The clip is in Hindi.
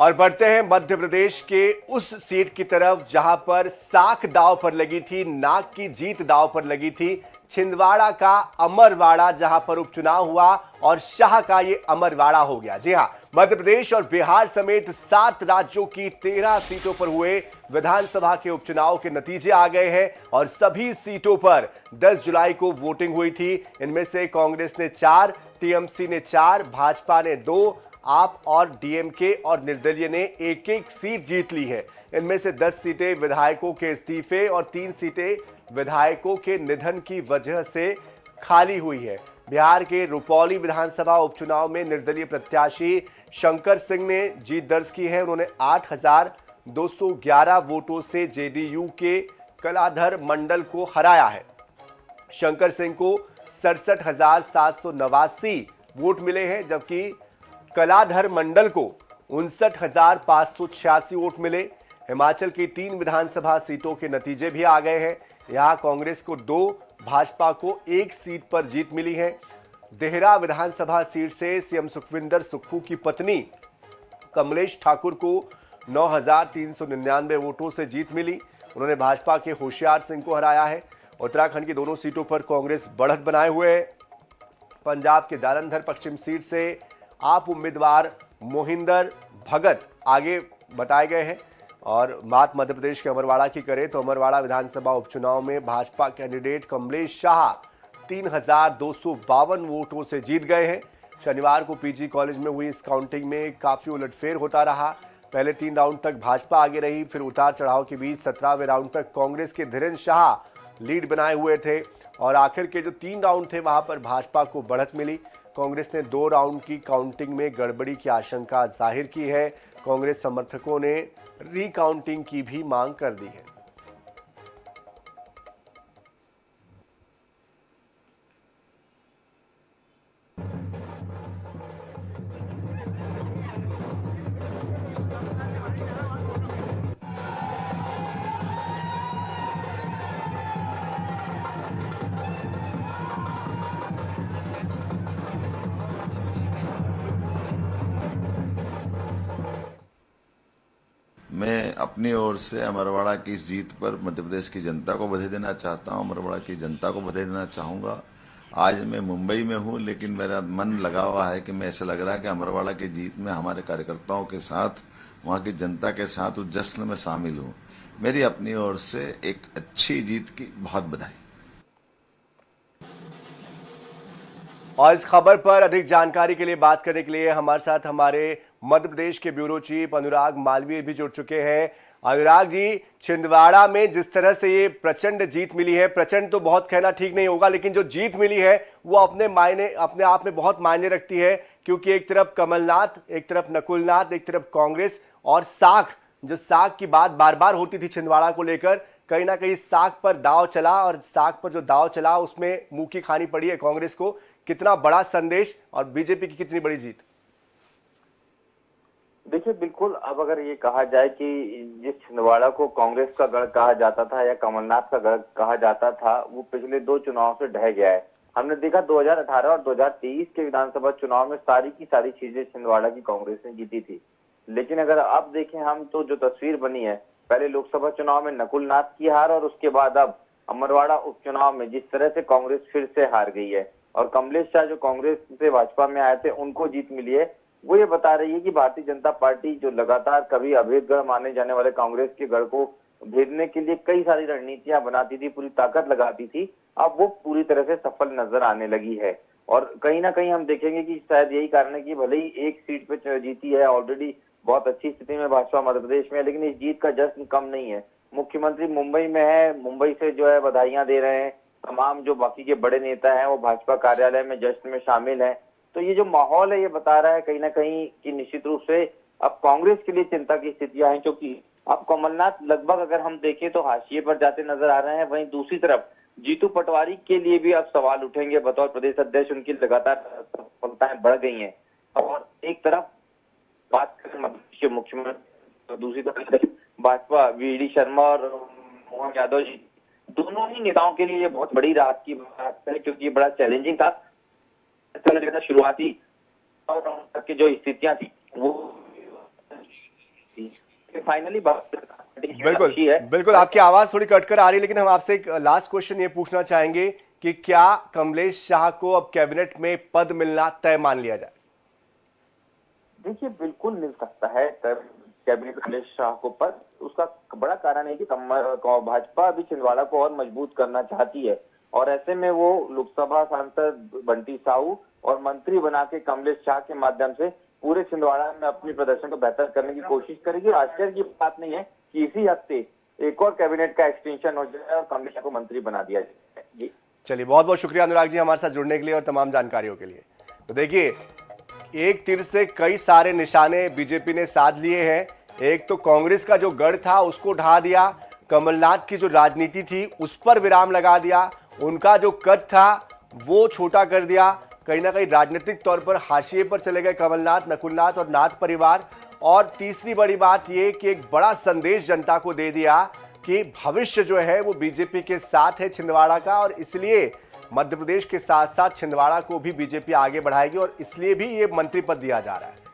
और बढ़ते हैं मध्य प्रदेश के उस सीट की तरफ जहां पर साख दांव पर लगी थी, नाक की जीत दांव पर लगी थी। छिंदवाड़ा का अमरवाड़ा जहां पर उपचुनाव हुआ और शाह का ये अमरवाड़ा हो गया। जी हां, मध्य प्रदेश और बिहार समेत 7 राज्यों की 13 सीटों पर हुए विधानसभा के उपचुनाव के नतीजे आ गए हैं और सभी सीटों पर 10 जुलाई को वोटिंग हुई थी। इनमें से कांग्रेस ने 4, टीएमसी ने 4, भाजपा ने 2, आप और डीएमके और निर्दलीय ने एक एक सीट जीत ली है। इनमें से 10 सीटें विधायकों के इस्तीफे और 3 सीटें विधायकों के निधन की वजह से खाली हुई है। बिहार के रुपौली विधानसभा उपचुनाव में निर्दलीय प्रत्याशी शंकर सिंह ने जीत दर्ज की है। उन्होंने 8,211 वोटों से जेडीयू के कलाधर मंडल को हराया है। शंकर सिंह को 67,789 वोट मिले हैं, जबकि कलाधर मंडल को 59,586 वोट मिले। हिमाचल की 3 विधानसभा सीटों के नतीजे भी आ गए हैं। यहां कांग्रेस को 2, भाजपा को 1 सीट पर जीत मिली है। देहरा विधानसभा सीट से सीएम सुखविंदर सुक्खू की पत्नी कमलेश ठाकुर को 9,399 वोटों से जीत मिली। उन्होंने भाजपा के होशियार सिंह को हराया है। उत्तराखंड की दोनों सीटों पर कांग्रेस बढ़त बनाए हुए है। पंजाब के जालंधर पश्चिम सीट से आप उम्मीदवार मोहिंदर भगत आगे बताए गए हैं। और बात मध्य प्रदेश के अमरवाड़ा की करें तो अमरवाड़ा विधानसभा उपचुनाव में भाजपा कैंडिडेट कमलेश शाह 3,252 वोटों से जीत गए हैं। शनिवार को पीजी कॉलेज में हुई इस काउंटिंग में काफी उलटफेर होता रहा। पहले 3 राउंड तक भाजपा आगे रही, फिर उतार चढ़ाव के बीच 17वें राउंड तक कांग्रेस के धीरेन्द्र शाह लीड बनाए हुए थे और आखिर के जो 3 राउंड थे वहां पर भाजपा को बढ़त मिली। कांग्रेस ने 2 राउंड की काउंटिंग में गड़बड़ी की आशंका जाहिर की है। कांग्रेस समर्थकों ने रीकाउंटिंग की भी मांग कर दी है। मैं अपनी ओर से अमरवाड़ा की इस जीत पर मध्य प्रदेश की जनता को बधाई देना चाहता हूं। अमरवाड़ा की जनता को बधाई देना चाहूंगा। आज मैं मुंबई में हूं, लेकिन मेरा मन लगा हुआ है कि मैं ऐसा लग रहा है कि अमरवाड़ा की जीत में हमारे कार्यकर्ताओं के साथ, वहां की जनता के साथ उस जश्न में शामिल हूं। मेरी अपनी ओर से एक अच्छी जीत की बहुत बधाई। और इस खबर पर अधिक जानकारी के लिए बात करने के लिए हमारे साथ हमारे मध्य प्रदेश के ब्यूरो चीफ अनुराग मालवीय भी जुड़ चुके हैं। अनुराग जी, छिंदवाड़ा में जिस तरह से ये प्रचंड जीत मिली है, प्रचंड तो बहुत कहना ठीक नहीं होगा, लेकिन जो जीत मिली है वो अपने आप में बहुत मायने रखती है, क्योंकि एक तरफ कमलनाथ, एक तरफ नकुलनाथ, एक तरफ कांग्रेस और साख, जो साख की बात बार बार होती थी छिंदवाड़ा को लेकर, कहीं ना कहीं साख पर दाव चला और साख पर जो दाव चला उसमें मुंह की खानी पड़ी है कांग्रेस को। कितना बड़ा संदेश और बीजेपी की कितनी बड़ी जीत? देखिए, बिल्कुल। अब अगर ये कहा जाए कि जिस छिंदवाड़ा को कांग्रेस का गढ़ कहा जाता था या कमलनाथ का गढ़ कहा जाता था, वो पिछले 2 चुनाव से ढह गया है। हमने देखा 2018 और 2023 के विधानसभा चुनाव में सारी की सारी चीजें छिंदवाड़ा की कांग्रेस ने जीती थी। लेकिन अगर अब देखें हम, तो जो तस्वीर बनी है, पहले लोकसभा चुनाव में नकुलनाथ की हार और उसके बाद अब अमरवाड़ा उपचुनाव में जिस तरह से कांग्रेस फिर से हार गई है और कमलेश शाह जो कांग्रेस से भाजपा में आए थे उनको जीत मिली है, वो ये बता रही है कि भारतीय जनता पार्टी जो लगातार कभी अभेद गढ़ माने जाने वाले कांग्रेस के गढ़ को भेदने के लिए कई सारी रणनीतियां बनाती थी, पूरी ताकत लगाती थी, अब वो पूरी तरह से सफल नजर आने लगी है। और कहीं ना कहीं हम देखेंगे कि शायद यही कारण है कि भले ही 1 सीट पे जीती है, ऑलरेडी बहुत अच्छी स्थिति में भाजपा मध्य प्रदेश में है, लेकिन इस जीत का जश्न कम नहीं है। मुख्यमंत्री मुंबई में है, मुंबई से जो है बधाइयां दे रहे हैं। तमाम जो बाकी के बड़े नेता हैं वो भाजपा कार्यालय में जश्न में शामिल हैं। तो ये जो माहौल है ये बता रहा है कहीं ना कहीं कि निश्चित रूप से अब कांग्रेस के लिए चिंता की स्थितियां हैं, क्योंकि अब कमलनाथ लगभग अगर हम देखें तो हाशिए पर जाते नजर आ रहे हैं। वहीं दूसरी तरफ जीतू पटवारी के लिए भी अब सवाल उठेंगे। बतौर प्रदेश अध्यक्ष उनकी लगातार सफलताएं बढ़ गई हैं और एक तरफ बात करें मुख्यमंत्री, तो दूसरी तरफ भाजपा वीडी शर्मा और मोहन यादव जी, दोनों ही नेताओं के लिए ये बहुत बड़ी राहत की बात है, क्योंकि ये बड़ा चैलेंजिंग था। शुरुआती और की जो स्थितियां थी वो थी। फाइनली बिल्कुल बिल्कुल, आपकी आवाज थोड़ी कटकर आ रही है, लेकिन हम आपसे एक लास्ट क्वेश्चन ये पूछना चाहेंगे कि क्या कमलेश शाह को अब कैबिनेट में पद मिलना तय मान लिया जाए? देखिए, बिल्कुल मिल सकता है कैबिनेट कमलेश शाह को पद। उसका बड़ा कारण है कि भाजपा अभी छिंदवाड़ा को और मजबूत करना चाहती है, और ऐसे में वो लोकसभा सांसद बंटी साहू और मंत्री बना के कमलेश शाह के माध्यम से पूरे छिंदवाड़ा में अपनी प्रदर्शन को बेहतर करने की कोशिश करेगी। आश्चर्य की बात नहीं है कि इसी हफ्ते एक और कैबिनेट का एक्सटेंशन हो जाए और कमलेश शाह को मंत्री बना दिया जाए। जी चलिए, बहुत बहुत शुक्रिया अनुराग जी हमारे साथ जुड़ने के लिए और तमाम जानकारियों के लिए। तो देखिए, एक तीर से कई सारे निशाने बीजेपी ने साध लिए हैं। एक तो कांग्रेस का जो गढ़ था उसको ढा दिया, कमलनाथ की जो राजनीति थी उस पर विराम लगा दिया, उनका जो कद था वो छोटा कर दिया, कहीं ना कहीं राजनीतिक तौर पर हाशिए पर चले गए कमलनाथ, नकुलनाथ और नाथ परिवार। और तीसरी बड़ी बात ये कि एक बड़ा संदेश जनता को दे दिया कि भविष्य जो है वो बीजेपी के साथ है छिंदवाड़ा का, और इसलिए मध्य प्रदेश के साथ साथ छिंदवाड़ा को भी बीजेपी आगे बढ़ाएगी और इसलिए भी ये मंत्री पद दिया जा रहा है।